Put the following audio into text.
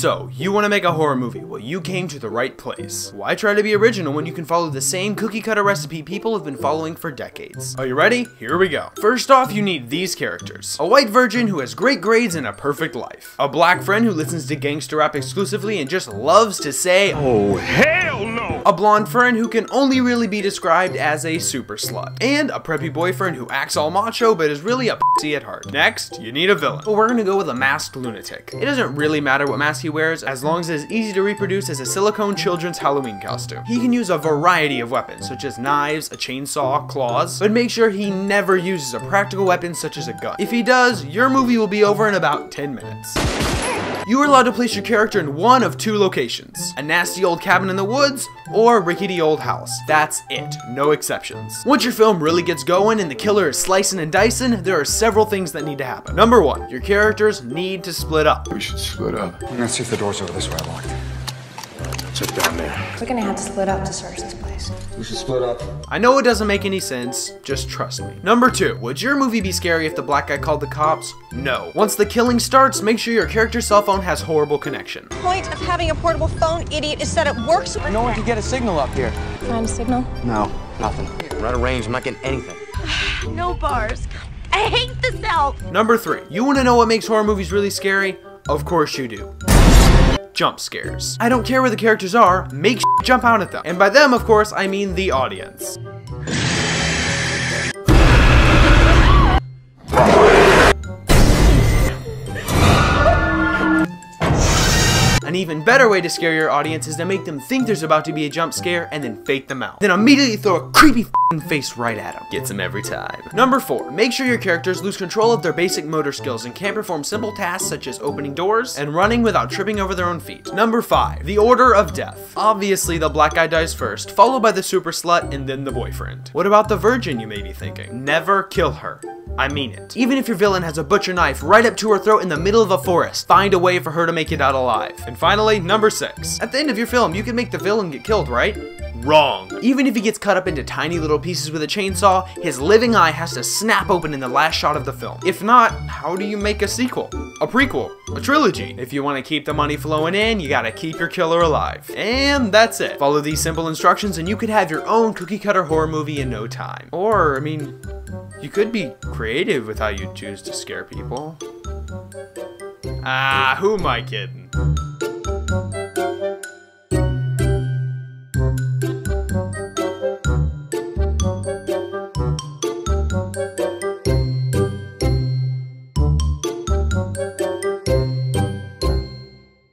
So, you want to make a horror movie? Well, you came to the right place. Why try to be original when you can follow the same cookie cutter recipe people have been following for decades? Are you ready? Here we go. First off, you need these characters. A white virgin who has great grades and a perfect life. A black friend who listens to gangster rap exclusively and just loves to say, "Oh, hell no!" A blonde friend who can only really be described as a super slut. And a preppy boyfriend who acts all macho but is really a pussy at heart. Next, you need a villain. But we're gonna go with a masked lunatic. It doesn't really matter what mask he wears as long as it's easy to reproduce as a silicone children's Halloween costume. He can use a variety of weapons such as knives, a chainsaw, claws, but make sure he never uses a practical weapon such as a gun. If he does, your movie will be over in about 10 minutes. You are allowed to place your character in one of two locations: a nasty old cabin in the woods or a rickety old house. That's it, no exceptions. Once your film really gets going and the killer is slicing and dicing, there are several things that need to happen. Number one, your characters need to split up. We should split up. I'm gonna see if the door's over this way. I locked. Check down there. We're gonna have to split up to search this place. We should split up. I know it doesn't make any sense, just trust me. Number two, would your movie be scary if the black guy called the cops? No. Once the killing starts, make sure your character's cell phone has horrible connection. The point of having a portable phone, idiot, is that it works. No one can get a signal up here. Find a signal? No, nothing. We're out of range, I'm not getting anything. No bars. I hate the cell. Number three, you wanna know what makes horror movies really scary? Of course you do. Jump scares. I don't care where the characters are, make jump out at them. And by them, of course, I mean the audience. An even better way to scare your audience is to make them think there's about to be a jump scare and then fake them out. Then immediately throw a creepy face right at them. Gets them every time. Number four, make sure your characters lose control of their basic motor skills and can't perform simple tasks such as opening doors and running without tripping over their own feet. Number five, the order of death. Obviously, the black guy dies first, followed by the super slut and then the boyfriend. What about the virgin, you may be thinking? Never kill her. I mean it. Even if your villain has a butcher knife right up to her throat in the middle of a forest, find a way for her to make it out alive. And finally, number six. At the end of your film, you can make the villain get killed, right? Wrong. Even if he gets cut up into tiny little pieces with a chainsaw, his living eye has to snap open in the last shot of the film. If not, how do you make a sequel? A prequel? A trilogy? If you want to keep the money flowing in, you gotta keep your killer alive. And that's it. Follow these simple instructions and you could have your own cookie cutter horror movie in no time. Or, I mean, you could be creative with how you choose to scare people. Ah, who am I kidding?